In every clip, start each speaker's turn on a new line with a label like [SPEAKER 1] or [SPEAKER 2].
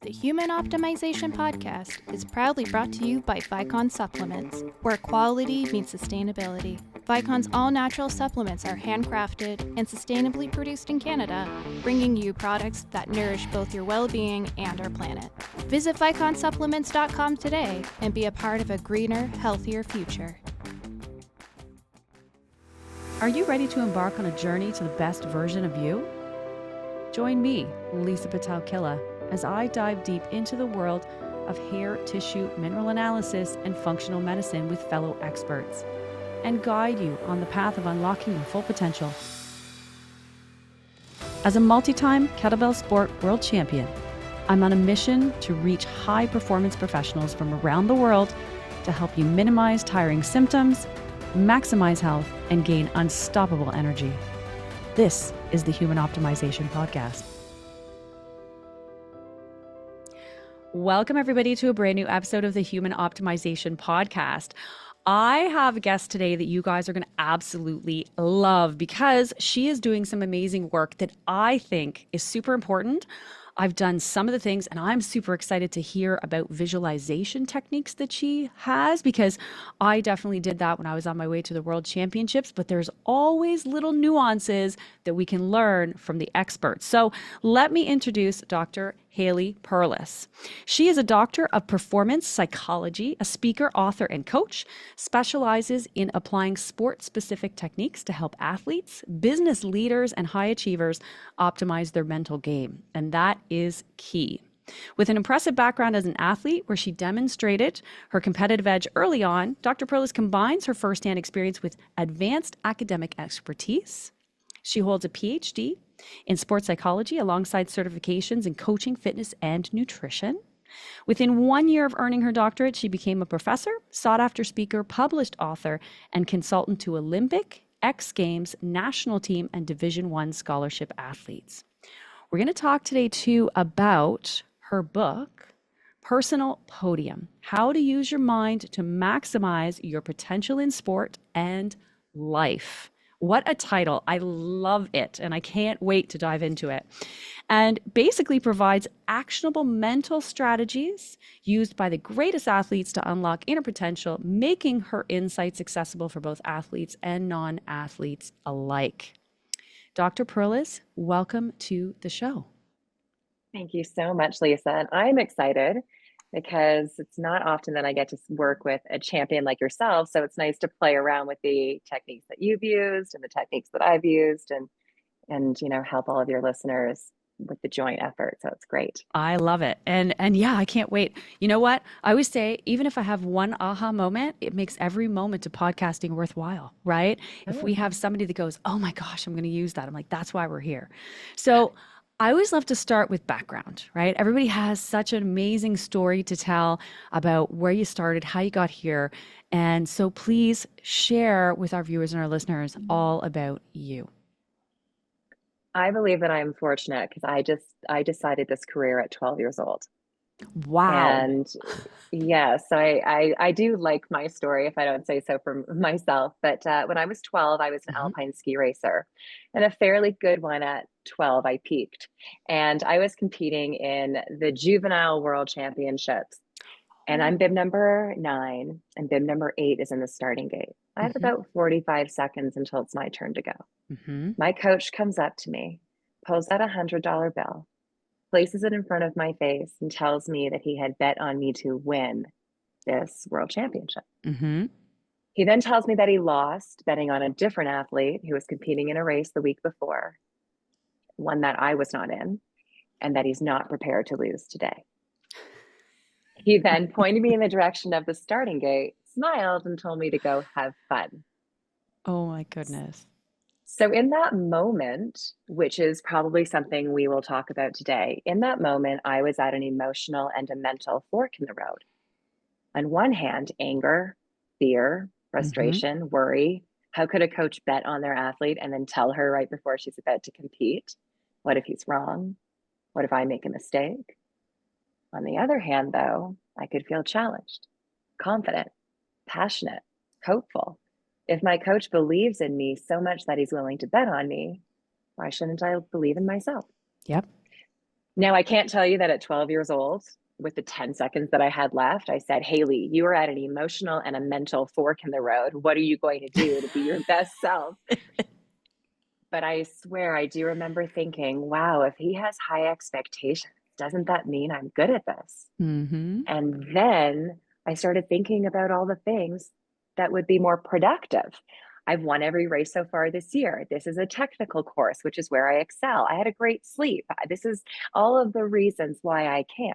[SPEAKER 1] The Human Optimization Podcast is proudly brought to you by Vicon Supplements, where quality meets sustainability. Vicon's all-natural supplements are handcrafted and sustainably produced in Canada, bringing you products that nourish both your well-being and our planet. Visit viconsupplements.com today and be a part of a greener, healthier future.
[SPEAKER 2] Are you ready to embark on a journey to the best version of you? Join me, Lisa Pitel-Killah, as I dive deep into the world of hair tissue mineral analysis and functional medicine with fellow experts, and guide you on the path of unlocking your full potential. As a multi-time kettlebell sport world champion, I'm on a mission to reach high-performance professionals from around the world to help you minimize tiring symptoms, maximize health, and gain unstoppable energy. This is the Human Optimization Podcast. Welcome, everybody, to a brand new episode of the Human Optimization Podcast. I have a guest today that you guys are going to absolutely love because she is doing some amazing work that I think is super important. I've done some of the things, and I'm super excited to hear about visualization techniques that she has, because I definitely did that when I was on my way to the World Championships, but there's always little nuances that we can learn from the experts. So let me introduce Dr. Harley Perlus. She is a doctor of performance psychology, a speaker, author, and coach, specializes in applying sport-specific techniques to help athletes, business leaders, and high achievers optimize their mental game. And that is key. With an impressive background as an athlete where she demonstrated her competitive edge early on, Dr. Perlus combines her firsthand experience with advanced academic expertise. She holds a Ph.D. in sports psychology alongside certifications in coaching, fitness, and nutrition. Within 1 year of earning her doctorate, she became a professor, sought-after speaker, published author, and consultant to Olympic, X Games, national team, and Division I scholarship athletes. We're going to talk today, too, about her book, Personal Podium: How to Use Your Mind to Maximize Your Potential in Sport and Life. What a title. I love it, and I can't wait to dive into it. And basically provides actionable mental strategies used by the greatest athletes to unlock inner potential, making her insights accessible for both athletes and non-athletes alike. Dr. Perlus, welcome to the show.
[SPEAKER 3] Thank you so much, Lisa. And I'm excited because it's not often that I get to work with a champion like yourself. So it's nice to play around with the techniques that you've used and the techniques that I've used and help all of your listeners with the joint effort. So it's great.
[SPEAKER 2] I love it. And yeah, I can't wait. You know what? I always say, even if I have one aha moment, it makes every moment of podcasting worthwhile, right? Oh. If we have somebody that goes, oh my gosh, I'm going to use that. I'm like, that's why we're here. So I always love to start with background, right? Everybody has such an amazing story to tell about where you started, how you got here. And so please share with our viewers and our listeners all about you.
[SPEAKER 3] I believe that I'm fortunate because I decided this career at 12 years old.
[SPEAKER 2] Wow.
[SPEAKER 3] And yes, I do like my story, if I don't say so for myself. But when I was 12, I was an alpine ski racer, and a fairly good one at 12. I peaked, and I was competing in the juvenile world championships. And I'm bib number 9, and bib number 8 is in the starting gate. I have about 45 seconds until it's my turn to go. My coach comes up to me, pulls out $100 bill, places it in front of my face, and tells me that he had bet on me to win this world championship. He then tells me that he lost betting on a different athlete who was competing in a race the week before, one that I was not in, and that he's not prepared to lose today. He then pointed me in the direction of the starting gate, smiled, and told me to go have fun.
[SPEAKER 2] Oh my goodness.
[SPEAKER 3] So in that moment, which is probably something we will talk about today, in that moment, I was at an emotional and a mental fork in the road. On one hand, anger, fear, frustration, worry. How could a coach bet on their athlete and then tell her right before she's about to compete? What if he's wrong? What if I make a mistake? On the other hand, though, I could feel challenged, confident, passionate, hopeful. If my coach believes in me so much that he's willing to bet on me, why shouldn't I believe in myself?
[SPEAKER 2] Yep.
[SPEAKER 3] Now, I can't tell you that at 12 years old, with the 10 seconds that I had left, I said, Haley, you are at an emotional and a mental fork in the road. What are you going to do to be your best self? But I swear I do remember thinking, wow, if he has high expectations, doesn't that mean I'm good at this?
[SPEAKER 2] Mm-hmm.
[SPEAKER 3] And then I started thinking about all the things that would be more productive. I've won every race so far this year. This is a technical course, which is where I excel. I had a great sleep. This is all of the reasons why I can.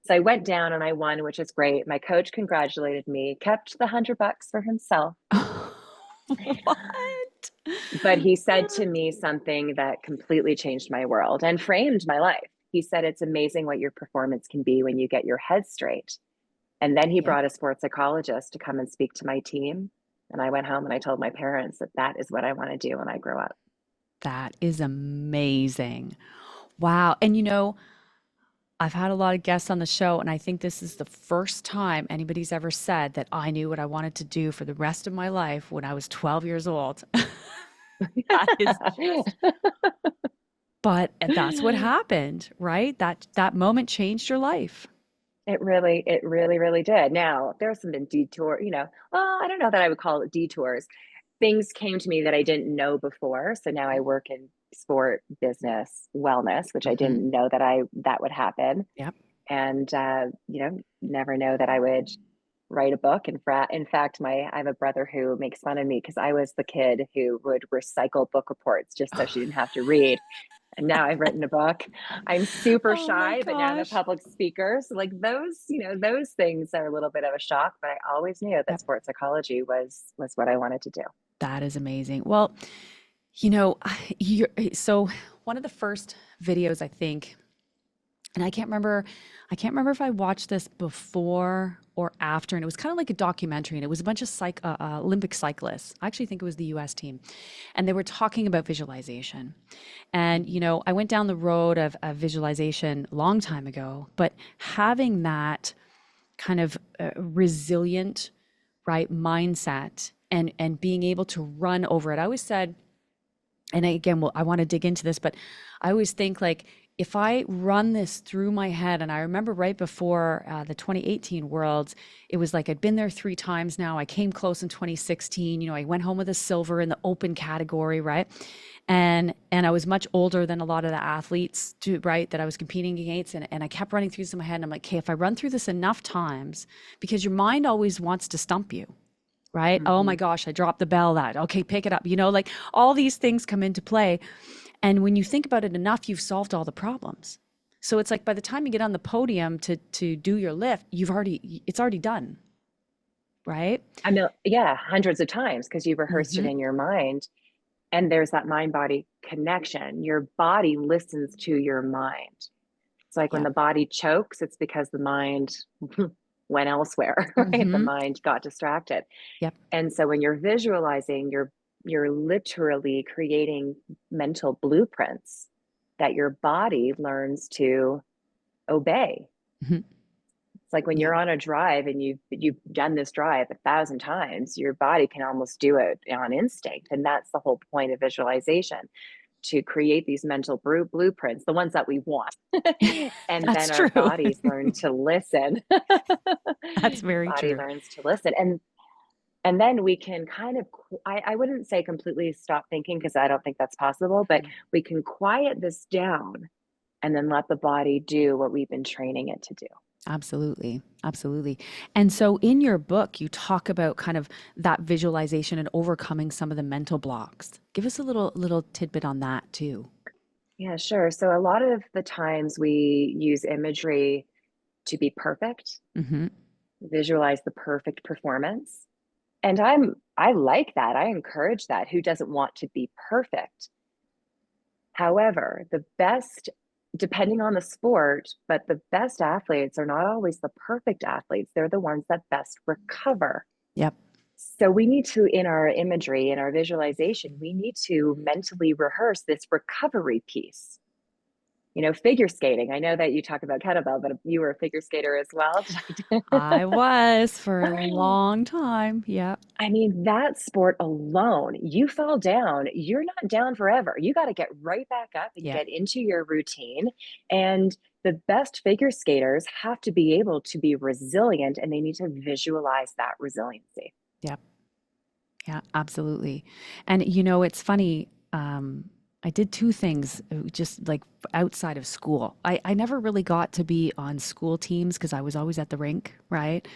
[SPEAKER 3] So I went down and I won, which is great. My coach congratulated me, kept the $100 for himself.
[SPEAKER 2] What?
[SPEAKER 3] But he said to me something that completely changed my world and framed my life. He said, it's amazing what your performance can be when you get your head straight. And then he
[SPEAKER 2] Yep.
[SPEAKER 3] brought a sports psychologist to come and speak to my team. And I went home and I told my parents that that is what I want to do when I grow up.
[SPEAKER 2] That is amazing. Wow. And I've had a lot of guests on the show, and I think this is the first time anybody's ever said that I knew what I wanted to do for the rest of my life when I was 12 years old. That is just, but that's what happened, right? That moment changed your life.
[SPEAKER 3] It really, really did. Now, there's some detour, well, I don't know that I would call it detours. Things came to me that I didn't know before. So now I work in sport, business, wellness, which I
[SPEAKER 2] Hmm.
[SPEAKER 3] didn't know that would happen.
[SPEAKER 2] Yep.
[SPEAKER 3] And never know that I would write a book. In fact, I have a brother who makes fun of me because I was the kid who would recycle book reports just so she didn't have to read. And now I've written a book. I'm super
[SPEAKER 2] Oh my
[SPEAKER 3] shy, but now I'm a
[SPEAKER 2] gosh.
[SPEAKER 3] public speaker. So like those things are a little bit of a shock, but I always knew that
[SPEAKER 2] Yep.
[SPEAKER 3] sports psychology was what I wanted to do.
[SPEAKER 2] That is amazing. Well, you know, so one of the first videos I think, and I can't remember if I watched this before or after, and it was kind of like a documentary, and it was a bunch of Olympic cyclists. I actually think it was the U.S. team, and they were talking about visualization. And I went down the road of visualization a long time ago, but having that kind of resilient, right, mindset and being able to run over it. I always said, and again, well, I want to dig into this, but I always think like if I run this through my head, and I remember right before the 2018 Worlds, it was like I'd been there 3 times now. I came close in 2016. I went home with a silver in the open category, right? And I was much older than a lot of the athletes, right, that I was competing against, and I kept running through this in my head. And I'm like, okay, if I run through this enough times, because your mind always wants to stump you. Right? Oh my
[SPEAKER 3] Mm-hmm.
[SPEAKER 2] gosh, I dropped the bell. That okay, pick it up. Like all these things come into play. And when you think about it enough, you've solved all the problems. So it's like by the time you get on the podium to do your lift, it's already done, right?
[SPEAKER 3] I mean, yeah, hundreds of times because you've rehearsed it
[SPEAKER 2] Hmm.
[SPEAKER 3] in your mind. And there's that mind body connection. Your body listens to your mind. It's like when
[SPEAKER 2] Yep.
[SPEAKER 3] the body chokes, it's because the mind went elsewhere, right? The
[SPEAKER 2] Hmm.
[SPEAKER 3] mind got distracted.
[SPEAKER 2] Yep.
[SPEAKER 3] And so when you're visualizing, you're literally creating mental blueprints that your body learns to obey.
[SPEAKER 2] Hmm.
[SPEAKER 3] It's like when
[SPEAKER 2] Yeah.
[SPEAKER 3] you're on a drive and you've done this drive 1,000 times, your body can almost do it on instinct. And that's the whole point of visualization, to create these mental blueprints, the ones that we want. And then
[SPEAKER 2] That's
[SPEAKER 3] our
[SPEAKER 2] true.
[SPEAKER 3] bodies learn to listen.
[SPEAKER 2] That's very
[SPEAKER 3] Body
[SPEAKER 2] true.
[SPEAKER 3] learns to listen. And then we can kind of, I wouldn't say completely stop thinking because I don't think that's possible, but we can quiet this down and then let the body do what we've been training it to do.
[SPEAKER 2] Absolutely. Absolutely. And so in your book, you talk about kind of that visualization and overcoming some of the mental blocks. Give us a little tidbit on that too.
[SPEAKER 3] Yeah, sure. So a lot of the times we use imagery to be perfect,
[SPEAKER 2] Hmm.
[SPEAKER 3] visualize the perfect performance. And I like that. I encourage that. Who doesn't want to be perfect? However, the best, depending on the sport, but the best athletes are not always the perfect athletes. They're the ones that best recover.
[SPEAKER 2] Yep.
[SPEAKER 3] So we need to, in our imagery, in our visualization, we need to mentally rehearse this recovery piece. Figure skating. I know that you talk about kettlebell, but you were a figure skater as well.
[SPEAKER 2] I was for a long time. Yeah.
[SPEAKER 3] I mean, that sport alone, you fall down, you're not down forever. You got to get right back up and
[SPEAKER 2] Yeah.
[SPEAKER 3] get into your routine. And the best figure skaters have to be able to be resilient, and they need to visualize that resiliency.
[SPEAKER 2] Yeah. Yeah, absolutely. And it's funny. I did two things just like outside of school. I never really got to be on school teams because I was always at the rink, right?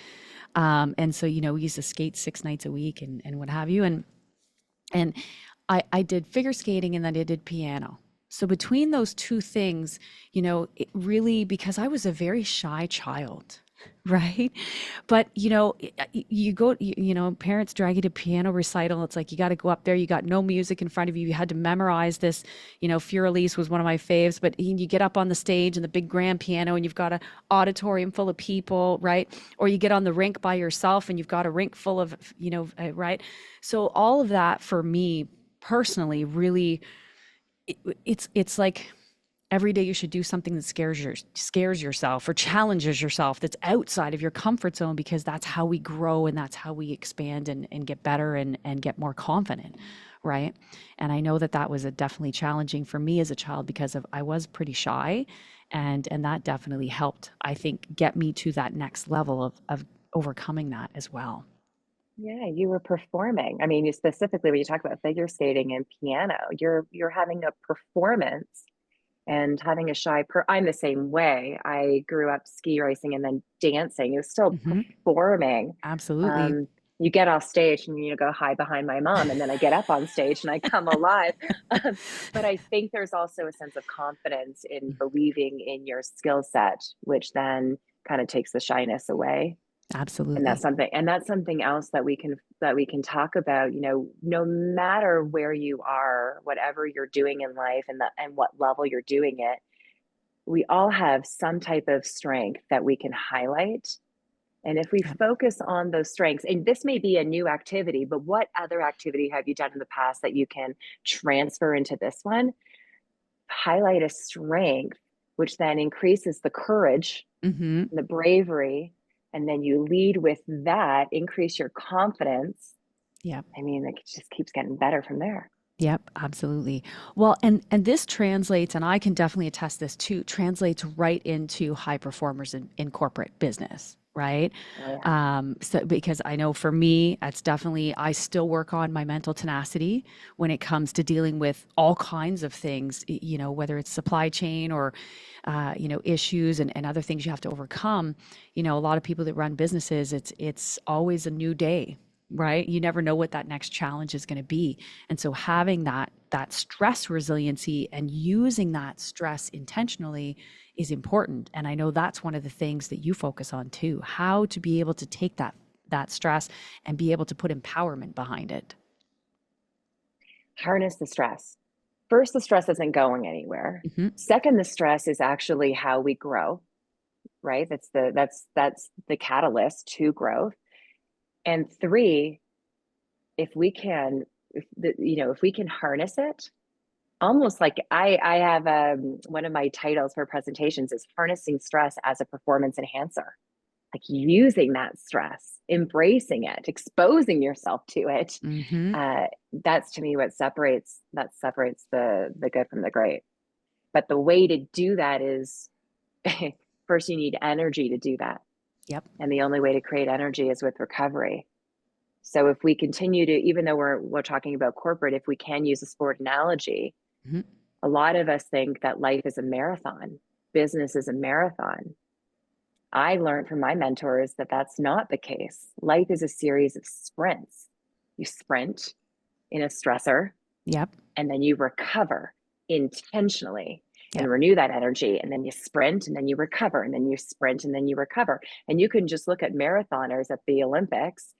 [SPEAKER 2] And so, we used to skate 6 nights a week and what have you. And I did figure skating and then I did piano. So between those two things, it really, because I was a very shy child, right? But, you go, parents drag you to piano recital. It's like you got to go up there. You got no music in front of you. You had to memorize this. Fur-Elise was one of my faves. But you get up on the stage and the big grand piano and you've got an auditorium full of people, right? Or you get on the rink by yourself and you've got a rink full of, right? So all of that for me personally, really, it's like every day you should do something that scares yourself or challenges yourself, that's outside of your comfort zone, because that's how we grow and that's how we expand and get better and get more confident, right? And I know that was definitely challenging for me as a child because I was pretty shy, and that definitely helped, I think, get me to that next level of overcoming that as well.
[SPEAKER 3] Yeah, you were performing. I mean, you specifically when you talk about figure skating and piano, you're having a performance and having a I'm the same way. I grew up ski racing and then dancing. It was still
[SPEAKER 2] Hmm.
[SPEAKER 3] performing.
[SPEAKER 2] Absolutely.
[SPEAKER 3] Um, you get off stage and you go hide behind my mom, and then I get up on stage and I come alive. But I think there's also a sense of confidence in believing in your skill set, which then kind of takes the shyness away. And
[SPEAKER 2] Absolutely.
[SPEAKER 3] that's something else that we can talk about, no matter where you are, whatever you're doing in life, and what level you're doing it, we all have some type of strength that we can highlight. And if we
[SPEAKER 2] Yep.
[SPEAKER 3] focus on those strengths, and this may be a new activity, but what other activity have you done in the past that you can transfer into this one? Highlight a strength, which then increases the courage,
[SPEAKER 2] Hmm.
[SPEAKER 3] the bravery, and then you lead with that, increase your confidence.
[SPEAKER 2] Yep.
[SPEAKER 3] I mean, it just keeps getting better from there.
[SPEAKER 2] Yep, absolutely. Well, and this translates, and I can definitely attest this too, translates right into high performers in corporate business, right?
[SPEAKER 3] Oh yeah.
[SPEAKER 2] So because I know for me, that's definitely, I still work on my mental tenacity when it comes to dealing with all kinds of things, whether it's supply chain or, issues and other things you have to overcome. A lot of people that run businesses, it's always a new day, right? You never know what that next challenge is going to be. And so having that stress resiliency and using that stress intentionally is important. And I know that's one of the things that you focus on too, how to be able to take that stress and be able to put empowerment behind it.
[SPEAKER 3] Harness the stress. First, the stress isn't going anywhere.
[SPEAKER 2] Hmm.
[SPEAKER 3] Second, the stress is actually how we grow, right? That's the catalyst to growth. And three, if we can, if we can harness it, almost like I have one of my titles for presentations is harnessing stress as a performance enhancer, like using that stress, embracing it, exposing yourself to it.
[SPEAKER 2] Hmm.
[SPEAKER 3] uh, that's to me what separates the good from the great. But the way to do that is first you need energy to do that,
[SPEAKER 2] Yep.
[SPEAKER 3] and the only way to create energy is with recovery. So if we continue to, even though we're talking about corporate, if we can use a sport analogy,
[SPEAKER 2] Hmm.
[SPEAKER 3] a lot of us think that life is a marathon, business is a marathon. I learned from my mentors that that's not the case. Life is a series of sprints. You sprint in a stressor,
[SPEAKER 2] Yep.
[SPEAKER 3] and then you recover intentionally and
[SPEAKER 2] Yep.
[SPEAKER 3] renew that energy. And then you sprint and then you recover, and then you sprint and then you recover. And you can just look at marathoners at the Olympics.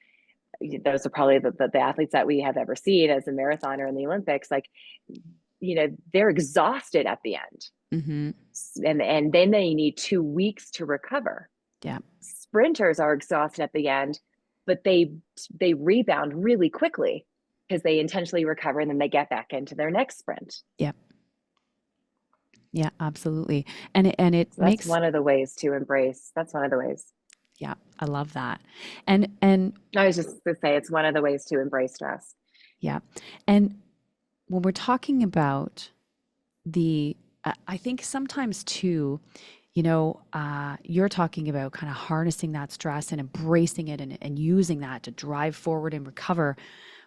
[SPEAKER 3] Those are probably the athletes that we have ever seen as a marathoner in the Olympics. Like, they're exhausted at the end.
[SPEAKER 2] Hmm.
[SPEAKER 3] And then they need 2 weeks to recover.
[SPEAKER 2] Yep.
[SPEAKER 3] Sprinters are exhausted at the end, but they rebound really quickly because they intentionally recover, and then they get back into their next sprint.
[SPEAKER 2] Yep. Yeah, absolutely. And it
[SPEAKER 3] So that's
[SPEAKER 2] makes,
[SPEAKER 3] one of the ways to embrace. That's one of the ways.
[SPEAKER 2] yeah, I love that. And
[SPEAKER 3] I was just to say it's one of the ways to embrace stress.
[SPEAKER 2] yeah. And when we're talking about the, I think sometimes too, you're talking about kind of harnessing that stress and embracing it and using that to drive forward and recover.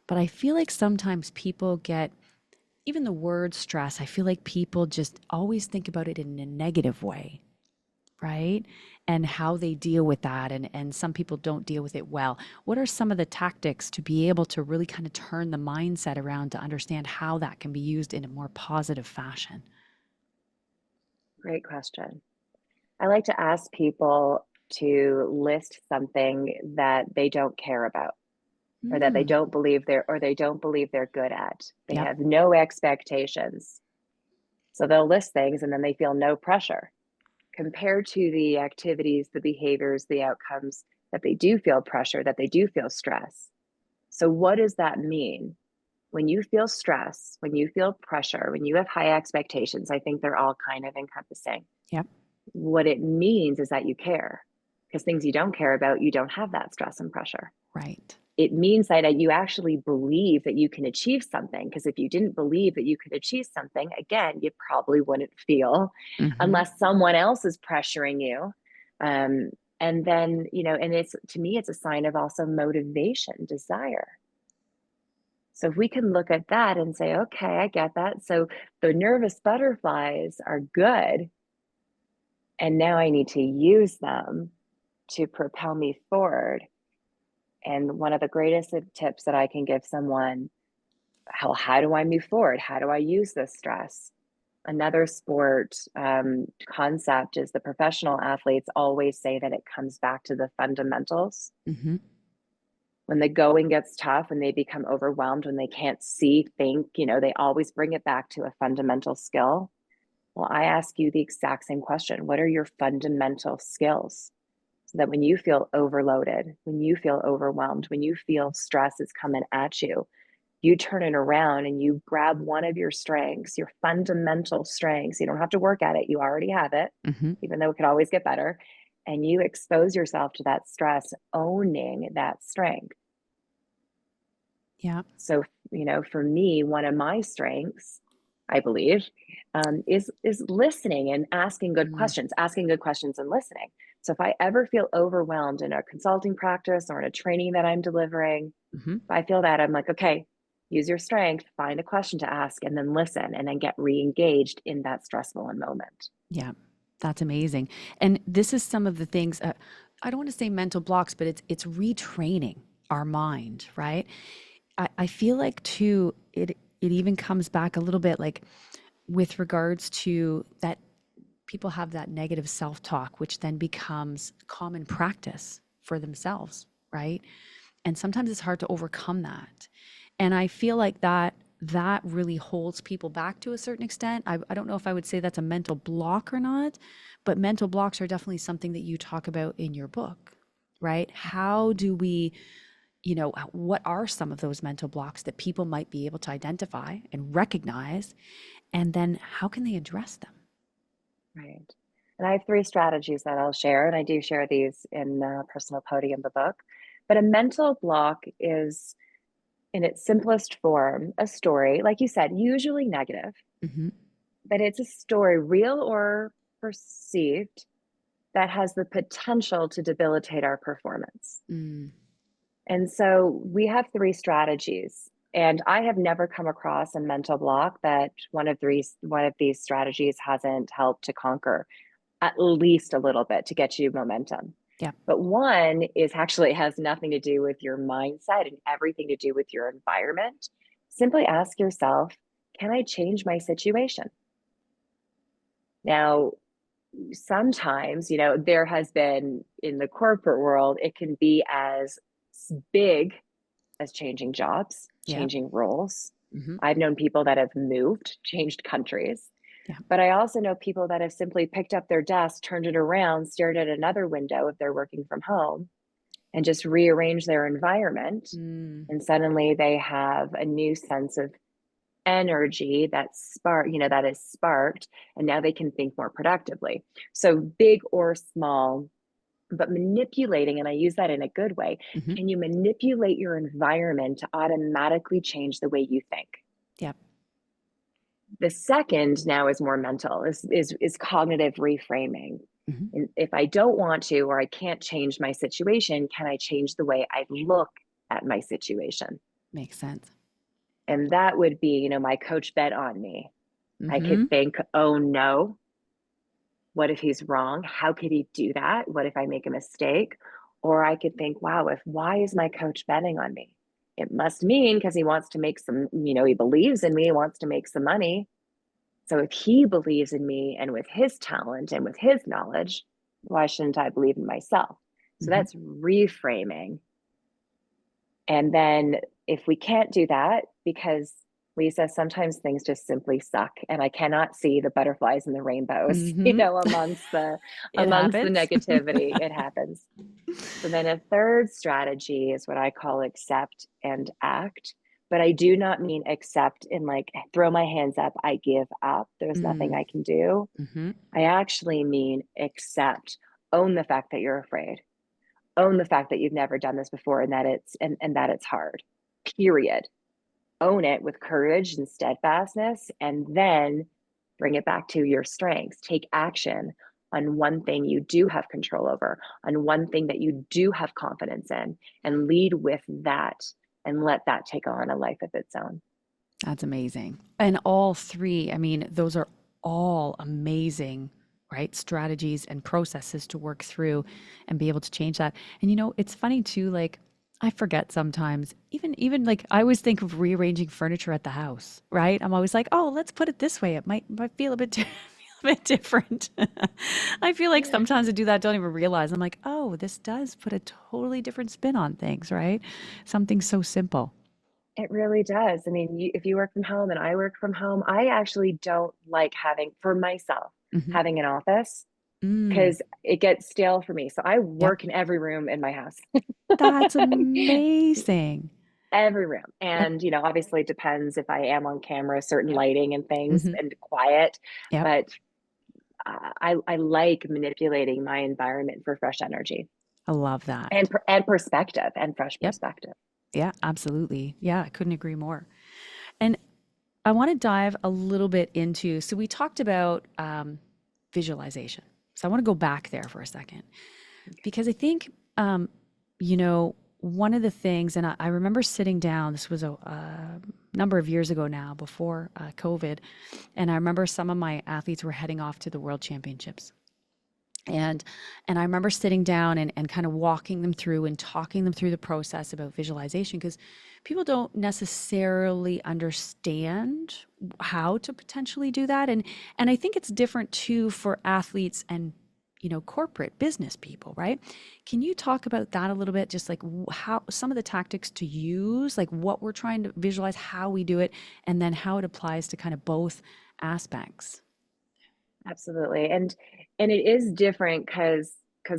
[SPEAKER 2] But I feel like sometimes people get, even the word stress, I feel like people just always think about it in a negative way, right? And how they deal with that. And some people don't deal with it well. What are some of the tactics to be able to really kind of turn the mindset around to understand how that can be used in a more positive fashion?
[SPEAKER 3] Great question. I like to ask people to list something that they don't care about or that
[SPEAKER 2] Mm,
[SPEAKER 3] they don't believe they're good at. They
[SPEAKER 2] yep.
[SPEAKER 3] have no expectations. So they'll list things and then they feel no pressure compared to the activities, the behaviors, the outcomes that they do feel pressure, that they do feel stress. So what does that mean? When you feel stress, when you feel pressure, when you have high expectations, I think they're all kind of encompassing.
[SPEAKER 2] Yep.
[SPEAKER 3] What it means is that you care, because things you don't care about, you don't have that stress and pressure.
[SPEAKER 2] Right.
[SPEAKER 3] It means that you actually believe that you can achieve something. Because if you didn't believe that you could achieve something, again, you probably wouldn't feel
[SPEAKER 2] Hmm.
[SPEAKER 3] unless someone else is pressuring you. And then, and it's to me, it's a sign of also motivation, desire. So if we can look at that and say, okay, I get that. So the nervous butterflies are good. And now I need to use them to propel me forward. And one of the greatest tips that I can give someone, how do I move forward? How do I use this stress? Another sport concept is the professional athletes always say that it comes back to the fundamentals.
[SPEAKER 2] Hmm.
[SPEAKER 3] When the going gets tough and they become overwhelmed, when they can't see, think, they always bring it back to a fundamental skill. Well, I ask you the exact same question. What are your fundamental skills? So that when you feel overloaded, when you feel overwhelmed, when you feel stress is coming at you turn it around and you grab one of your strengths, your fundamental strengths. You don't have to work at it. You already have it,
[SPEAKER 2] Hmm.
[SPEAKER 3] even though it could always get better. And you expose yourself to that stress, owning that strength.
[SPEAKER 2] Yeah.
[SPEAKER 3] So, for me, one of my strengths, I believe, is listening and
[SPEAKER 2] Mm.
[SPEAKER 3] asking good questions and listening. So if I ever feel overwhelmed in a consulting practice or in a training that I'm delivering,
[SPEAKER 2] Hmm.
[SPEAKER 3] if I feel that, I'm like, okay, use your strength, find a question to ask, and then listen, and then get re-engaged in that stressful moment.
[SPEAKER 2] Yeah. That's amazing. And this is some of the things, I don't want to say mental blocks, but it's retraining our mind, right? I feel like too, it even comes back a little bit like with regards to that people have that negative self-talk, which then becomes common practice for themselves, right? And sometimes it's hard to overcome that. And I feel like that really holds people back to a certain extent. I don't know if I would say that's a mental block or not, but mental blocks are definitely something that you talk about in your book, right? How do we, what are some of those mental blocks that people might be able to identify and recognize? And then how can they address them?
[SPEAKER 3] Right. And I have three strategies that I'll share, and I do share these in Personal Podium, the book. But a mental block is, in its simplest form, a story, like you said, usually negative,
[SPEAKER 2] Hmm.
[SPEAKER 3] but it's a story, real or perceived, that has the potential to debilitate our performance.
[SPEAKER 2] Mm.
[SPEAKER 3] And so we have three strategies. And I have never come across a mental block that one of these strategies hasn't helped to conquer at least a little bit to get you momentum.
[SPEAKER 2] Yeah.
[SPEAKER 3] But one is actually has nothing to do with your mindset and everything to do with your environment. Simply ask yourself, can I change my situation? Now, sometimes, there has been in the corporate world, it can be as big as changing jobs,
[SPEAKER 2] Yeah.
[SPEAKER 3] changing roles.
[SPEAKER 2] Hmm.
[SPEAKER 3] I've known people that have moved, changed countries.
[SPEAKER 2] Yeah.
[SPEAKER 3] But I also know people that have simply picked up their desk, turned it around, stared at another window if they're working from home, and just rearranged their environment.
[SPEAKER 2] Mm.
[SPEAKER 3] And suddenly they have a new sense of energy that is sparked, and now they can think more productively. So big or small, but manipulating, and I use that in a good way.
[SPEAKER 2] Mm-hmm.
[SPEAKER 3] Can you manipulate your environment to automatically change the way you think?
[SPEAKER 2] Yep.
[SPEAKER 3] The second now is more mental, is cognitive reframing.
[SPEAKER 2] Mm-hmm.
[SPEAKER 3] And if I don't want to, or I can't change my situation, can I change the way I look at my situation?
[SPEAKER 2] Makes sense.
[SPEAKER 3] And that would be, my coach bet on me. I
[SPEAKER 2] Mm-hmm.
[SPEAKER 3] could think, oh no, what if he's wrong? How could he do that? What if I make a mistake? Or I could think, wow, why is my coach betting on me? It must mean because he wants to make some, he believes in me, he wants to make some money. So if he believes in me and with his talent and with his knowledge, why shouldn't I believe in myself? So that's reframing. And then if we can't do that, because Lisa, sometimes things just simply suck, and I cannot see the butterflies and the rainbows,
[SPEAKER 2] Mm-hmm.
[SPEAKER 3] amongst the
[SPEAKER 2] It happens.
[SPEAKER 3] negativity. It happens. So then a third strategy is what I call accept and act. But I do not mean accept in like throw my hands up, I give up, there's nothing I can do.
[SPEAKER 2] Mm-hmm.
[SPEAKER 3] I actually mean accept, own the fact that you're afraid, own the fact that you've never done this before, and that it's hard, period. Own it with courage and steadfastness, and then bring it back to your strengths. Take action on one thing you do have control over, on one thing that you do have confidence in, and lead with that, and let that take on a life of its own.
[SPEAKER 2] That's amazing. And all three, I mean, those are all amazing, right? Strategies and processes to work through and be able to change that. And it's funny too, like I forget sometimes, even like I always think of rearranging furniture at the house, right? I'm always like, oh, let's put it this way. It might feel a bit feel a bit different. I feel like sometimes I do that, don't even realize. I'm like, oh, this does put a totally different spin on things, right? Something so simple.
[SPEAKER 3] It really does. I mean, if you work from home and I work from home, I actually don't like for myself,
[SPEAKER 2] Hmm.
[SPEAKER 3] having an office,
[SPEAKER 2] Mm,
[SPEAKER 3] because it gets stale for me. So I
[SPEAKER 2] yep.
[SPEAKER 3] work in every room in my house.
[SPEAKER 2] That's amazing.
[SPEAKER 3] Every room.
[SPEAKER 2] Yep.
[SPEAKER 3] And, obviously it depends if I am on camera, certain lighting and things,
[SPEAKER 2] Hmm.
[SPEAKER 3] and quiet.
[SPEAKER 2] Yep.
[SPEAKER 3] But I like manipulating my environment for fresh energy
[SPEAKER 2] I love that.
[SPEAKER 3] and perspective and fresh
[SPEAKER 2] Yep.
[SPEAKER 3] perspective.
[SPEAKER 2] Yeah, absolutely. Yeah, I couldn't agree more. And I want to dive a little bit into, so we talked about visualization. So I want to go back there for a second because I think, you know, one of the things, and I remember sitting down, this was a number of years ago now, before COVID, and I remember some of my athletes were heading off to the world championships. And I remember sitting down and kind of walking them through and talking them through the process about visualization because people don't necessarily understand how to potentially do that. And I think it's different too for athletes and corporate business people, right? Can you talk about that a little bit? Just like how some of the tactics to use, like what we're trying to visualize, how we do it, and then how it applies to kind of both aspects.
[SPEAKER 3] Absolutely. And it is different because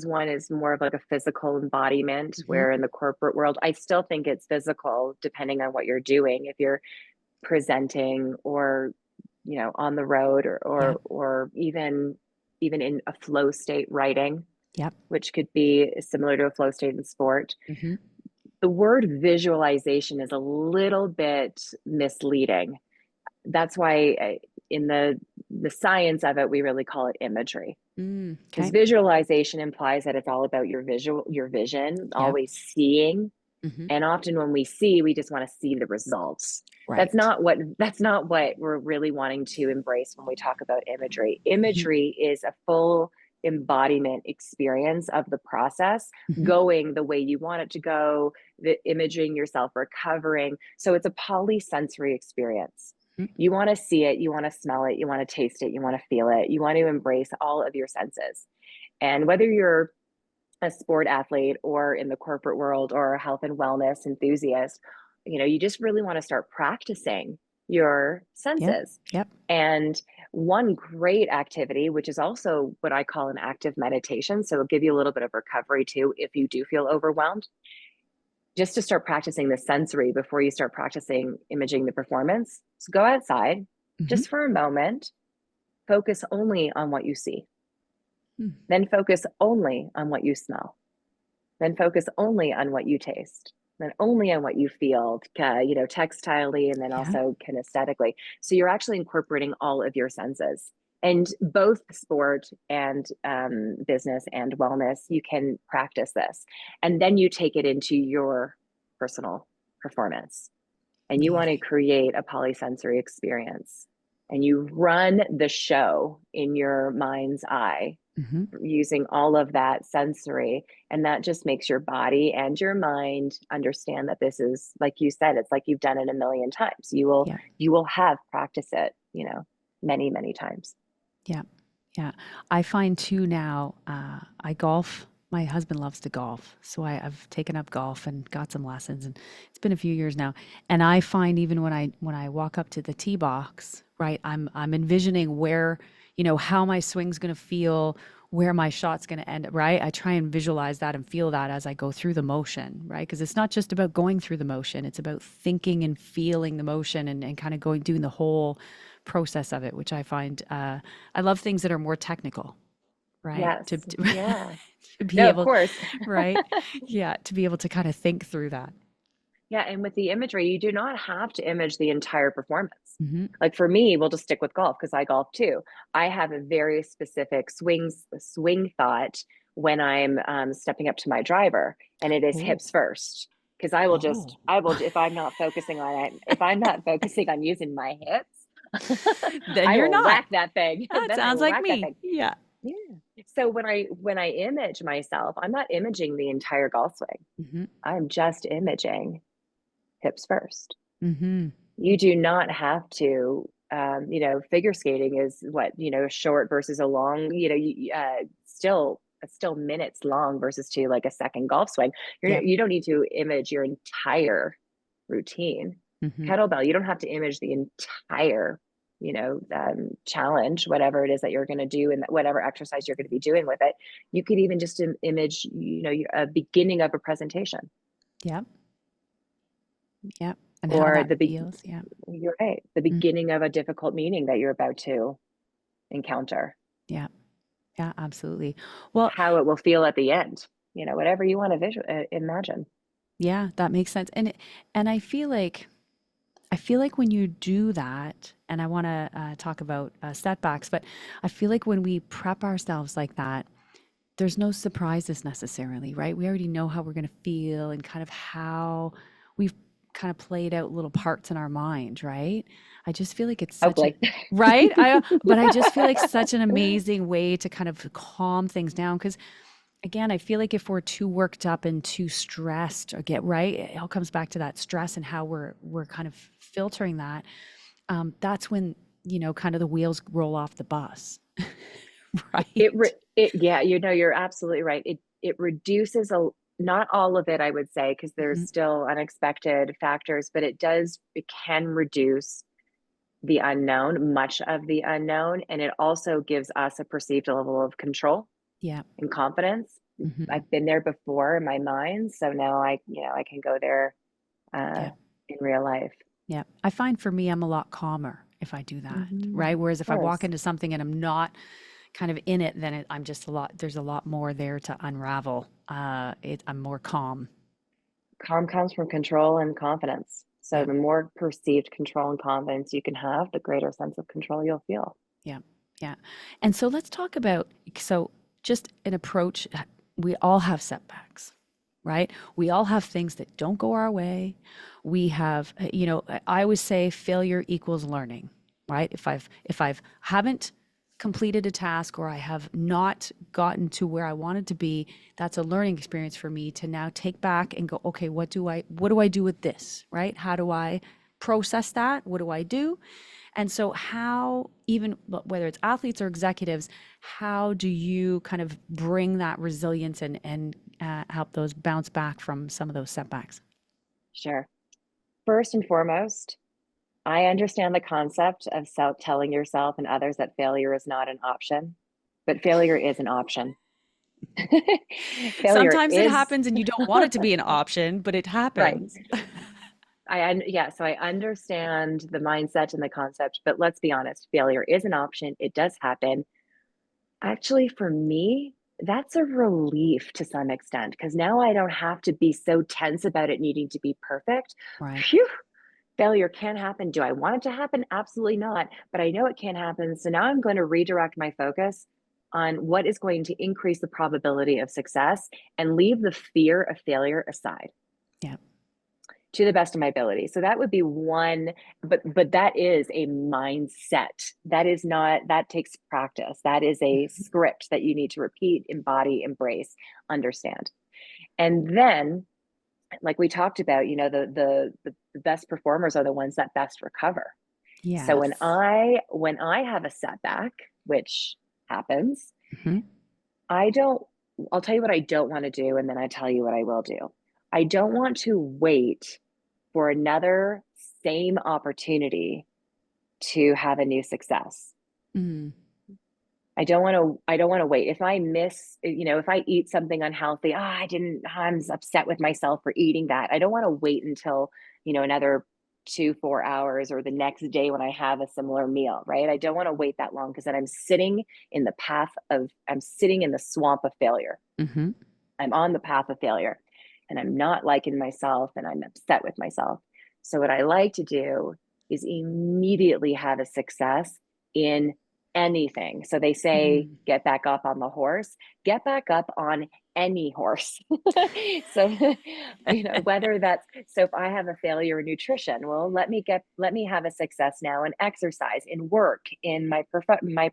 [SPEAKER 3] one is more of like a physical embodiment,
[SPEAKER 2] Hmm.
[SPEAKER 3] where in the corporate world, I still think it's physical depending on what you're doing. If you're presenting, or on the road, or
[SPEAKER 2] Yep.
[SPEAKER 3] even in a flow state writing,
[SPEAKER 2] Yep.
[SPEAKER 3] which could be similar to a flow state in sport.
[SPEAKER 2] Hmm.
[SPEAKER 3] The word visualization is a little bit misleading. That's why in the science of it, we really call it imagery, because
[SPEAKER 2] Okay.
[SPEAKER 3] visualization implies that it's all about your vision,
[SPEAKER 2] Yep.
[SPEAKER 3] always seeing.
[SPEAKER 2] Hmm.
[SPEAKER 3] And often when we see, we just want to see the results.
[SPEAKER 2] Right.
[SPEAKER 3] That's not what we're really wanting to embrace when we talk about imagery.
[SPEAKER 2] Hmm.
[SPEAKER 3] Imagery is a full embodiment experience of the process
[SPEAKER 2] Hmm.
[SPEAKER 3] going the way you want it to go, the imaging yourself recovering. So it's a polysensory experience. You want to see it, you want to smell it, you want to taste it, you want to feel it, you want to embrace all of your senses. And whether you're a sport athlete or in the corporate world or a health and wellness enthusiast, you just really want to start practicing your
[SPEAKER 2] Yep.
[SPEAKER 3] senses.
[SPEAKER 2] Yep.
[SPEAKER 3] And one great activity, which is also what I call an active meditation, so it'll give you a little bit of recovery too if you do feel overwhelmed, just to start practicing the sensory before you start practicing imaging the performance. So go outside
[SPEAKER 2] Mm-hmm.
[SPEAKER 3] just for a moment, focus only on what you see,
[SPEAKER 2] Mm.
[SPEAKER 3] then focus only on what you smell, then focus only on what you taste, then only on what you feel, textilely, and then
[SPEAKER 2] Yeah.
[SPEAKER 3] also kinesthetically. So you're actually incorporating all of your senses. And both sport and business and wellness, you can practice this. And then you take it into your personal performance. And you want to
[SPEAKER 2] Amazing.
[SPEAKER 3] create a polysensory experience. And you run the show in your mind's eye
[SPEAKER 2] Mm-hmm.
[SPEAKER 3] using all of that sensory, and that just makes your body and your mind understand that this is, like you said, it's like you've done it a million times.
[SPEAKER 2] Yeah.
[SPEAKER 3] You will have practiced it, many times.
[SPEAKER 2] Yeah. Yeah. I find too now, I golf. My husband loves to golf. So I've taken up golf and got some lessons, and it's been a few years now. And I find even when I walk up to the tee box, right, I'm envisioning where, how my swing's gonna feel, where my shot's gonna end, right? I try and visualize that and feel that as I go through the motion, right? Because it's not just about going through the motion, it's about thinking and feeling the motion and kind of doing the whole process of it, which I find I love things that are more technical, right? To,
[SPEAKER 3] Yes.
[SPEAKER 2] to,
[SPEAKER 3] Yeah.
[SPEAKER 2] to be
[SPEAKER 3] No, of
[SPEAKER 2] able,
[SPEAKER 3] course.
[SPEAKER 2] right? Yeah, to be able to kind of think through that.
[SPEAKER 3] Yeah, and with the imagery, you do not have to image the entire performance.
[SPEAKER 2] Hmm.
[SPEAKER 3] Like for me, we'll just stick with golf because I golf too. I have a very specific swing thought when I'm stepping up to my driver, and it is
[SPEAKER 2] Oh,
[SPEAKER 3] hips first. Because
[SPEAKER 2] oh,
[SPEAKER 3] if I'm not focusing on it, if I'm not focusing on using my hips,
[SPEAKER 2] then
[SPEAKER 3] I
[SPEAKER 2] you're
[SPEAKER 3] will
[SPEAKER 2] not.
[SPEAKER 3] whack that thing.
[SPEAKER 2] That
[SPEAKER 3] Then I
[SPEAKER 2] sounds
[SPEAKER 3] will
[SPEAKER 2] like
[SPEAKER 3] whack that
[SPEAKER 2] me.
[SPEAKER 3] thing.
[SPEAKER 2] Yeah.
[SPEAKER 3] Yeah. So when I image myself, I'm not imaging the entire golf swing.
[SPEAKER 2] Hmm.
[SPEAKER 3] I'm just imaging hips first.
[SPEAKER 2] Hmm.
[SPEAKER 3] You do not have to, figure skating is what, short versus a long, still minutes long versus to like a second golf swing.
[SPEAKER 2] Yeah.
[SPEAKER 3] You don't need to image your entire routine.
[SPEAKER 2] Hmm.
[SPEAKER 3] Kettlebell, you don't have to image the entire, challenge, whatever it is that you're going to do and whatever exercise you're going to be doing with it. You could even just image, a beginning of a presentation
[SPEAKER 2] Yeah. Yeah. And how
[SPEAKER 3] or
[SPEAKER 2] that feels. Yeah.
[SPEAKER 3] you're right, the
[SPEAKER 2] Mm.
[SPEAKER 3] beginning of a difficult meeting that you're about to encounter,
[SPEAKER 2] Yeah. Yeah, absolutely. Well,
[SPEAKER 3] how it will feel at the end, whatever you want to imagine.
[SPEAKER 2] yeah, that makes sense. And I feel like when you do that, and I want to talk about setbacks, but I feel like when we prep ourselves like that, there's no surprises necessarily, right? We already know how we're going to feel and kind of how we've kind of played out little parts in our mind, right? I just feel like it's such a
[SPEAKER 3] Hopefully.
[SPEAKER 2] right. But I just feel like such an amazing way to kind of calm things down because again, I feel like if we're too worked up and too stressed or get right, it all comes back to that stress and how we're kind of filtering that. That's when, kind of the wheels roll off the bus, right?
[SPEAKER 3] Yeah, you're absolutely right. It reduces not all of it, I would say, because there's
[SPEAKER 2] Mhm.
[SPEAKER 3] still unexpected factors, but it can reduce the unknown, much of the unknown, and it also gives us a perceived level of control
[SPEAKER 2] Yeah.
[SPEAKER 3] and confidence.
[SPEAKER 2] Hmm.
[SPEAKER 3] I've been there before in my mind, so now I can go there uh,
[SPEAKER 2] Yeah.
[SPEAKER 3] in real life.
[SPEAKER 2] Yeah. I find for me, I'm a lot calmer if I do that, right?
[SPEAKER 3] Of
[SPEAKER 2] Whereas if I walk
[SPEAKER 3] course,
[SPEAKER 2] into something and I'm not kind of in it, then I'm just there's a lot more there to unravel. I'm more calm.
[SPEAKER 3] calm comes from control and confidence. So
[SPEAKER 2] Yeah.
[SPEAKER 3] the more perceived control and confidence you can have, the greater sense of control you'll feel.
[SPEAKER 2] Yeah. Yeah. And so let's talk about, so just an approach. We all have setbacks, right? We all have things that don't go our way. We have, I always say failure equals learning, right? If I've haven't completed a task or I have not gotten to where I wanted to be, that's a learning experience for me to now take back and go, okay, what do I do with this, right? How do I process that? What do I do? And so, how, even whether it's athletes or executives, how do you kind of bring that resilience and help those bounce back from some of those setbacks?
[SPEAKER 3] Sure. First and foremost, I understand the concept of telling yourself and others that failure is not an option, but failure is an option. Failure
[SPEAKER 2] Sometimes it
[SPEAKER 3] is
[SPEAKER 2] happens and you don't want it to be an option, but it
[SPEAKER 3] right.
[SPEAKER 2] happens.
[SPEAKER 3] Yeah, so I understand the mindset and the concept, but let's be honest, failure is an option. It does happen. Actually, for me, that's a relief to some extent because now I don't have to be so tense about it needing to be perfect.
[SPEAKER 2] Right.
[SPEAKER 3] Phew, failure can happen. Do I want it to happen? Absolutely not. But I know it can happen. So now I'm going to redirect my focus on what is going to increase the probability of success and leave the fear of failure aside
[SPEAKER 2] Yeah.
[SPEAKER 3] to the best of my ability. So that would be one, but that is a mindset. That is not, that takes practice. That is a script that you need to repeat, embody, embrace, understand. And then, like we talked about, the best performers are the ones that best recover. So
[SPEAKER 2] Yes.
[SPEAKER 3] when I have a setback, which happens,
[SPEAKER 2] Hmm.
[SPEAKER 3] I'll tell you what I don't want to do, and then I tell you what I will do. I don't want to wait for another same opportunity to have a new success.
[SPEAKER 2] Mm.
[SPEAKER 3] I don't want to wait. If I miss, if I eat something unhealthy, I'm upset with myself for eating that. I don't want to wait until, another 4 hours or the next day when I have a similar meal, right? I don't want to wait that long because then I'm sitting I'm sitting in the swamp of failure.
[SPEAKER 2] Hmm.
[SPEAKER 3] I'm on the path of failure and I'm not liking myself and I'm upset with myself. So what I like to do is immediately have a success in anything. So they say,
[SPEAKER 2] Mm.
[SPEAKER 3] get back up on the horse, get back up on any horse. So, whether that's, so if I have a failure in nutrition, well, let me have a success now in exercise, in work, in my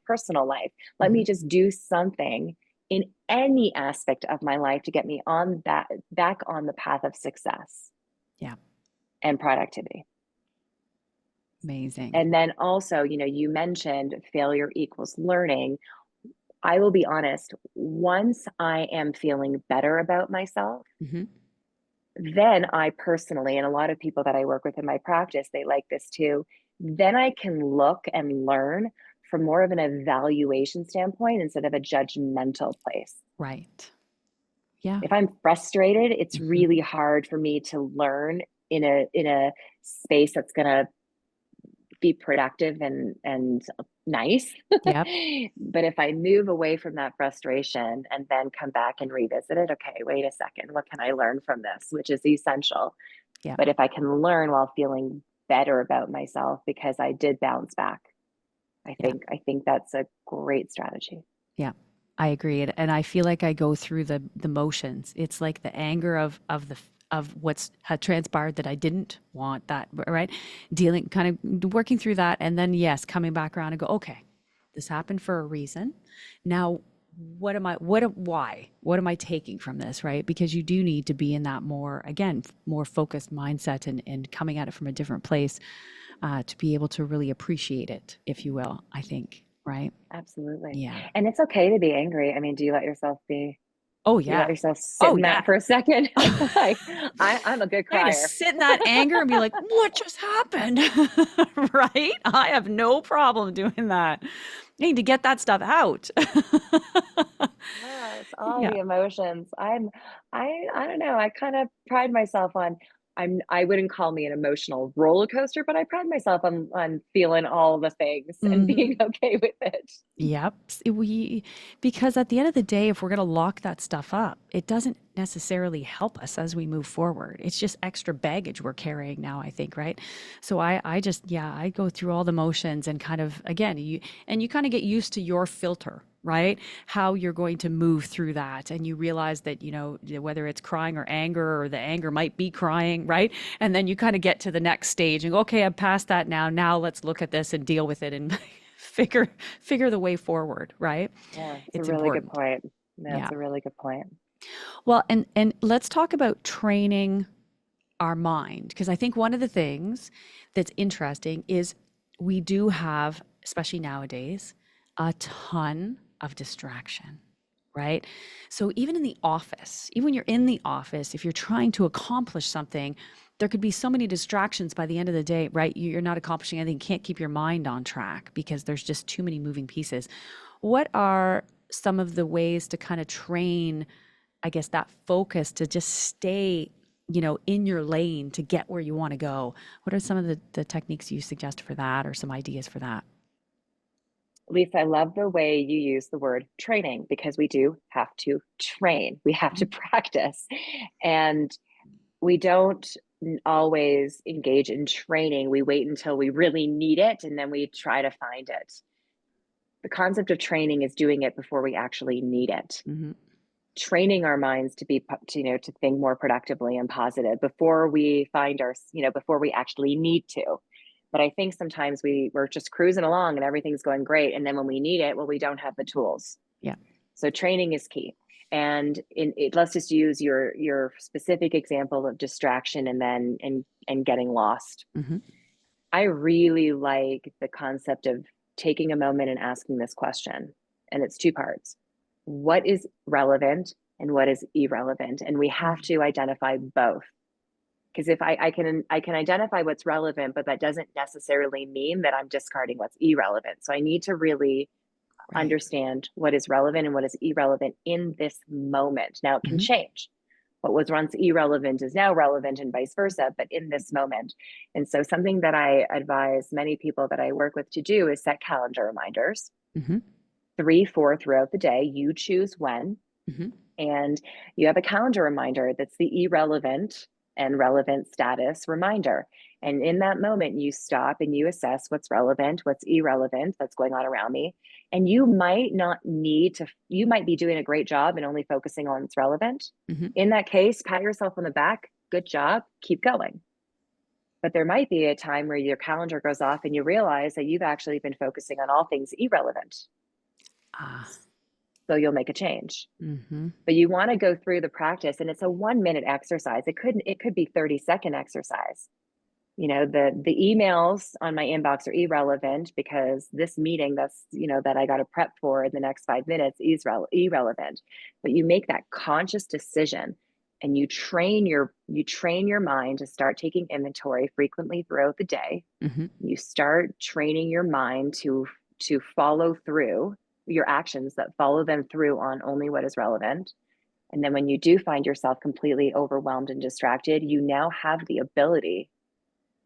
[SPEAKER 3] personal life. Let me
[SPEAKER 2] Hmm.
[SPEAKER 3] just do something in any aspect of my life to get me on that back on the path of success
[SPEAKER 2] Yeah.
[SPEAKER 3] and productivity.
[SPEAKER 2] Amazing.
[SPEAKER 3] And then also, you mentioned failure equals learning. I will be honest, once I am feeling better about myself,
[SPEAKER 2] Hmm.
[SPEAKER 3] then I personally, and a lot of people that I work with in my practice, they like this too, then I can look and learn from more of an evaluation standpoint instead of a judgmental place.
[SPEAKER 2] Right. Yeah.
[SPEAKER 3] If I'm frustrated, it's
[SPEAKER 2] Hmm.
[SPEAKER 3] really hard for me to learn in a space that's going to be productive and nice.
[SPEAKER 2] Yep.
[SPEAKER 3] But if I move away from that frustration and then come back and revisit it, okay, wait a second, what can I learn from this, which is essential.
[SPEAKER 2] Yep.
[SPEAKER 3] But if I can learn while feeling better about myself because I did bounce back,
[SPEAKER 2] Yeah.
[SPEAKER 3] I think that's a great strategy.
[SPEAKER 2] Yeah. I agree. And I feel like I go through the motions. It's like the anger of what's had transpired that I didn't want that, right? Dealing, kind of working through that. And then, yes, coming back around and go, okay, this happened for a reason. Now, why? What am I taking from this, right? Because you do need to be in that more, again, more focused mindset and coming at it from a different place to be able to really appreciate it, if you will, I think, right?
[SPEAKER 3] Absolutely.
[SPEAKER 2] Yeah.
[SPEAKER 3] And it's okay to be angry. I mean, do you let yourself
[SPEAKER 2] Oh,
[SPEAKER 3] let
[SPEAKER 2] yeah.
[SPEAKER 3] yourself sit
[SPEAKER 2] Oh,
[SPEAKER 3] in
[SPEAKER 2] yeah.
[SPEAKER 3] that for a second? I'm a good
[SPEAKER 2] I had to
[SPEAKER 3] crier.
[SPEAKER 2] sit in that anger and be like, what just happened? Right? I have no problem doing that. I need to get that stuff out.
[SPEAKER 3] Yes, all
[SPEAKER 2] Yeah.
[SPEAKER 3] the emotions. I don't know. I kind of pride myself on I wouldn't call me an emotional roller coaster, but I pride myself on feeling all the things and
[SPEAKER 2] Hmm.
[SPEAKER 3] being okay with it.
[SPEAKER 2] Yep. Because at the end of the day, if we're going to lock that stuff up, it doesn't necessarily help us as we move forward. It's just extra baggage we're carrying now, I think, right? So I just, yeah, I go through all the motions and kind of, again, you kind of get used to your filter, right? How you're going to move through that. And you realize that, whether it's crying or anger, or the anger might be crying, right? And then you kind of get to the next stage and go, okay, I'm past that now. Now let's look at this and deal with it and figure the way forward, right?
[SPEAKER 3] Yeah, it's a
[SPEAKER 2] It's
[SPEAKER 3] really good
[SPEAKER 2] important.
[SPEAKER 3] point.
[SPEAKER 2] Yeah.
[SPEAKER 3] That's a really good point.
[SPEAKER 2] Well, and let's talk about training our mind, because I think one of the things that's interesting is we do have, especially nowadays, a ton of distraction, right? So even in the office, even when you're in the office, if you're trying to accomplish something, there could be so many distractions by the end of the day, right? You're not accomplishing anything, you can't keep your mind on track because there's just too many moving pieces. What are some of the ways to kind of train, I guess, that focus to just stay, in your lane to get where you want to go? What are some of the techniques you suggest for that, or some ideas for that?
[SPEAKER 3] Lisa, I love the way you use the word training, because we do have to train. We have to practice. And we don't always engage in training. We wait until we really need it, and then we try to find it. The concept of training is doing it before we actually need it.
[SPEAKER 2] Mm-hmm.
[SPEAKER 3] Training our minds to be, to think more productively and positive before we find before we actually need to. But I think sometimes we're just cruising along and everything's going great. And then when we need it, well, we don't have the tools.
[SPEAKER 2] Yeah.
[SPEAKER 3] So training is key. And let's just use your specific example of distraction and getting lost.
[SPEAKER 2] Mm-hmm.
[SPEAKER 3] I really like the concept of taking a moment and asking this question. And it's two parts. What is relevant and what is irrelevant? And we have to identify both. Because if I can identify what's relevant, but that doesn't necessarily mean that I'm discarding what's irrelevant. So I need to really understand what is relevant and what is irrelevant in this moment. Now it can change. What was once irrelevant is now relevant, and vice versa, but in this moment. And so something that I advise many people that I work with to do is set calendar reminders. 3, 4 throughout the day. You choose when, and you have a calendar reminder that's the irrelevant and relevant status reminder. And in that moment, you stop and you assess what's relevant, what's irrelevant that's going on around me. And you might not need to, you might be doing a great job and only focusing on what's relevant. In that case, pat yourself on the back. Good job. Keep going. But there might be a time where your calendar goes off and you realize that you've actually been focusing on all things irrelevant. So you'll make a change. But you want to go through the practice, and it's a 1-minute exercise. It could be 30-second exercise. The emails on my inbox are irrelevant because this meeting that I got to prep for in the next 5 minutes is irrelevant. But you make that conscious decision, and you train your mind to start taking inventory frequently throughout the day. You start training your mind to follow through your actions, that follow them through on only what is relevant. And then when you do find yourself completely overwhelmed and distracted, you now have the ability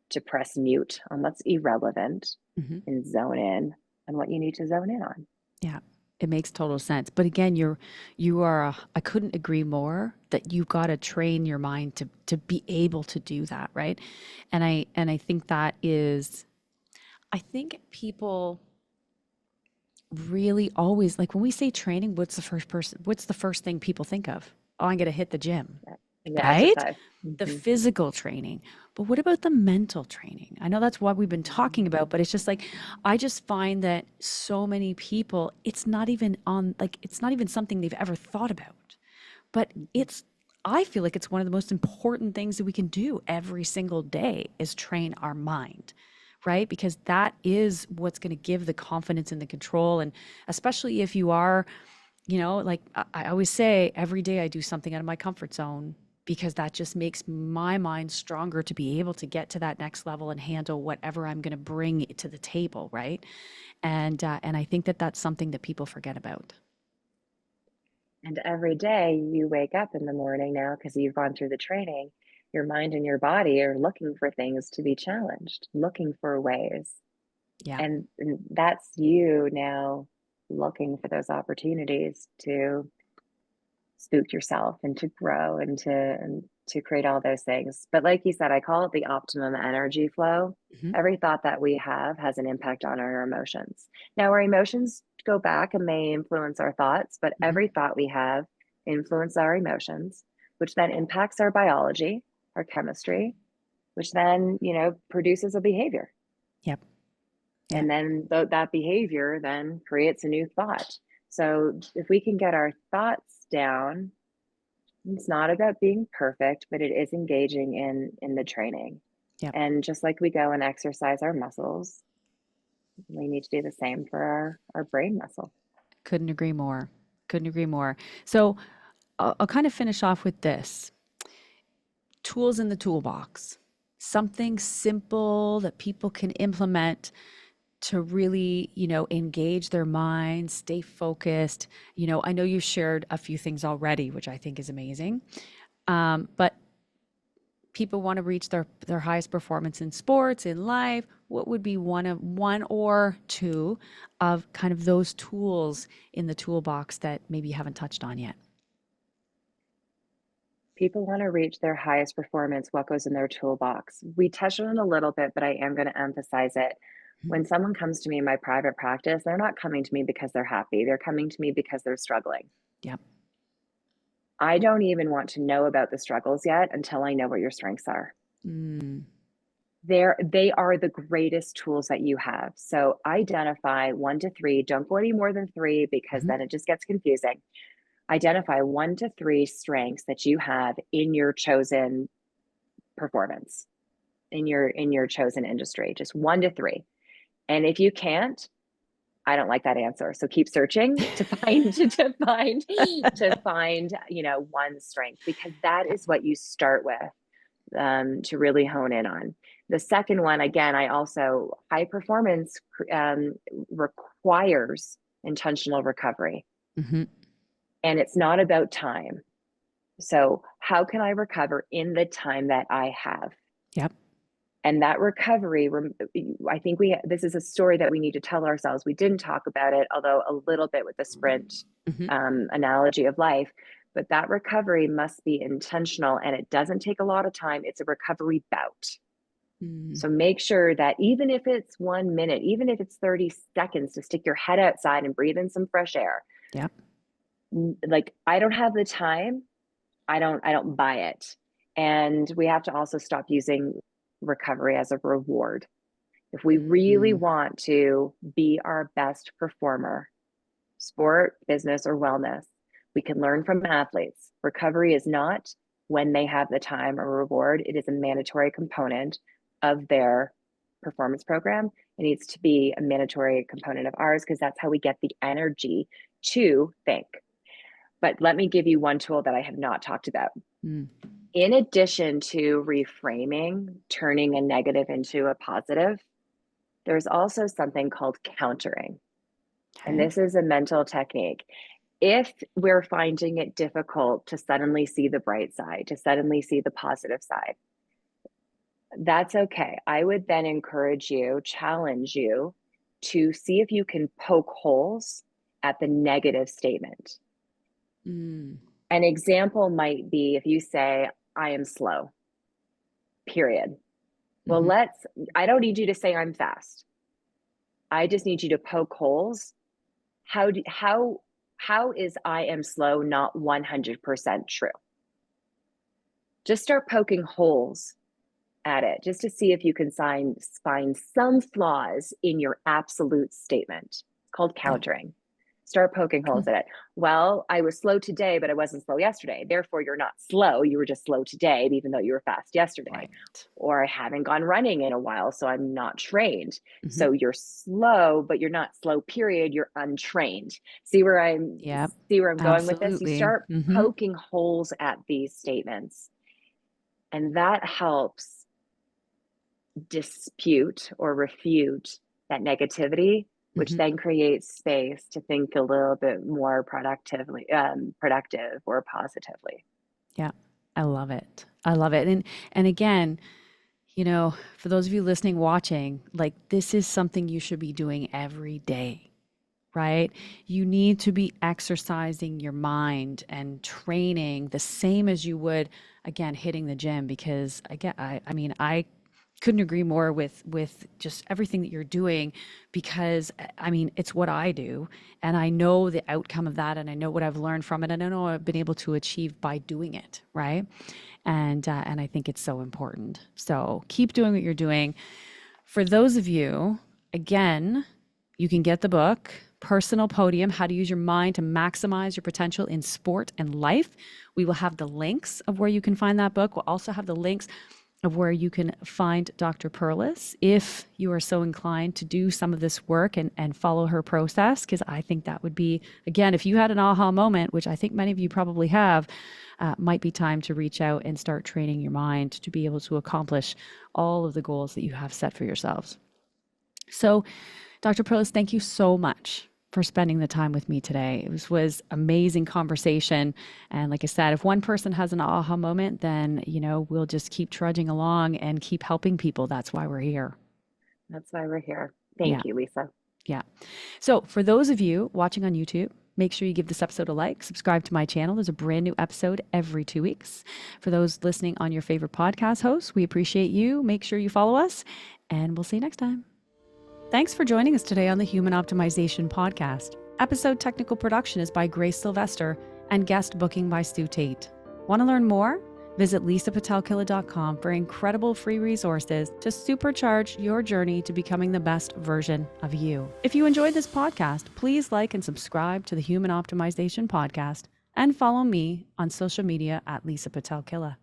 [SPEAKER 3] to press mute on what's irrelevant and zone in on what you need to zone in on.
[SPEAKER 2] Yeah, it makes total sense. But again, I couldn't agree more that you've got to train your mind to be able to do that, right? And I think that is, I think people really always, like, when we say training, what's the first thing people think of? Oh, I'm going to hit the gym, right? The physical training. But what about the mental training? I know that's what we've been talking about, but it's just like, I just find that so many people, it's not even something they've ever thought about. But I feel like it's one of the most important things that we can do every single day is train our mind. Right? Because that is what's going to give the confidence and the control. And especially if you are, like I always say, every day I do something out of my comfort zone, because that just makes my mind stronger to be able to get to that next level and handle whatever I'm going to bring to the table. Right. And I think that that's something that people forget about.
[SPEAKER 3] And every day you wake up in the morning now, because you've gone through the training, your mind and your body are looking for things to be challenged, looking for ways.
[SPEAKER 2] Yeah.
[SPEAKER 3] And that's you now looking for those opportunities to spook yourself and to grow and to create all those things. But like you said, I call it the optimum energy flow. Every thought that we have has an impact on our emotions. Now, our emotions go back and they influence our thoughts, but every thought we have influences our emotions, which then impacts our biology, our chemistry, which then, produces a behavior.
[SPEAKER 2] Yep.
[SPEAKER 3] And then that behavior then creates a new thought. So if we can get our thoughts down, it's not about being perfect, but it is engaging in the training.
[SPEAKER 2] Yep.
[SPEAKER 3] And just like we go and exercise our muscles, we need to do the same for our brain muscle.
[SPEAKER 2] Couldn't agree more. So I'll kind of finish off with this. Tools in the toolbox. Something simple that people can implement to really, engage their mind, stay focused. I know you shared a few things already, which I think is amazing. But people want to reach their highest performance in sports, in life. What would be one or two of kind of those tools in the toolbox that maybe you haven't touched on yet?
[SPEAKER 3] People want to reach their highest performance. What goes in their toolbox? We touched on it a little bit, but I am going to emphasize it. When someone comes to me in my private practice, they're not coming to me because they're happy. They're coming to me because they're struggling.
[SPEAKER 2] Yep.
[SPEAKER 3] I don't even want to know about the struggles yet until I know what your strengths are. They are the greatest tools that you have. So identify 1 to 3. Don't go any more than 3 because then it just gets confusing. Identify 1 to 3 strengths that you have in your chosen performance, in your chosen industry. Just 1 to 3. And if you can't, I don't like that answer. So keep searching to find one strength, because that is what you start with to really hone in on. The second one, again, high performance requires intentional recovery. And it's not about time. So how can I recover in the time that I have?
[SPEAKER 2] Yep.
[SPEAKER 3] And that recovery, I think this is a story that we need to tell ourselves. We didn't talk about it, although a little bit with the sprint analogy of life, but that recovery must be intentional, and it doesn't take a lot of time. It's a recovery bout. So make sure that even if it's 1 minute, even if it's 30 seconds to stick your head outside and breathe in some fresh air.
[SPEAKER 2] Yep.
[SPEAKER 3] Like, I don't have the time. I don't buy it. And we have to also stop using recovery as a reward. If we really want to be our best performer, sport, business, or wellness, we can learn from athletes. Recovery is not when they have the time or reward. It is a mandatory component of their performance program. It needs to be a mandatory component of ours, because that's how we get the energy to think. But let me give you one tool that I have not talked about. In addition to reframing, turning a negative into a positive, there's also something called countering. And this is a mental technique. If we're finding it difficult to suddenly see the bright side, to suddenly see the positive side, that's okay. I would then challenge you to see if you can poke holes at the negative statement. An example might be if you say, I am slow, period. Well, I don't need you to say I'm fast. I just need you to poke holes. How is I am slow not 100% true? Just start poking holes at it, just to see if you can find some flaws in your absolute statement. It's called countering. Start poking holes at it. Well, I was slow today, but I wasn't slow yesterday. Therefore, you're not slow. You were just slow today, even though you were fast yesterday. Right. Or I haven't gone running in a while, so I'm not trained. So you're slow, but you're not slow, period. You're untrained. See where I'm going with this? You start poking holes at these statements. And that helps dispute or refute that negativity, which then creates space to think a little bit more productive or positively.
[SPEAKER 2] Yeah, I love it. I love it. And again, for those of you listening, watching, like, this is something you should be doing every day, right? You need to be exercising your mind and training the same as you would, again, hitting the gym, because I couldn't agree more with just everything that you're doing, because it's what I do, and I know the outcome of that, and I know what I've learned from it, and I know I've been able to achieve by doing it, right? And I think it's so important. So keep doing what you're doing. For those of you, again, you can get the book, Personal Podium, How to Use Your Mind to Maximize Your Potential in Sport and Life. We will have the links of where you can find that book. We'll also have the links of where you can find Dr. Perlus, if you are so inclined to do some of this work and follow her process, because I think that would be, again, if you had an aha moment, which I think many of you probably have, might be time to reach out and start training your mind to be able to accomplish all of the goals that you have set for yourselves. So Dr. Perlus, thank you so much for spending the time with me today. It was amazing conversation. And like I said, if one person has an aha moment, then, we'll just keep trudging along and keep helping people. That's why we're here.
[SPEAKER 3] That's why we're here. Thank you, Lisa.
[SPEAKER 2] Yeah. So for those of you watching on YouTube, make sure you give this episode a like, subscribe to my channel. There's a brand new episode every 2 weeks. For those listening on your favorite podcast hosts, we appreciate you. Make sure you follow us, and we'll see you next time. Thanks for joining us today on the Human Optimization Podcast. Episode technical production is by Grace Sylvester and guest booking by Stu Tate. Want to learn more? Visit Pitel-Killah.com for incredible free resources to supercharge your journey to becoming the best version of you. If you enjoyed this podcast, please like and subscribe to the Human Optimization Podcast and follow me on social media at Pitel-Killah.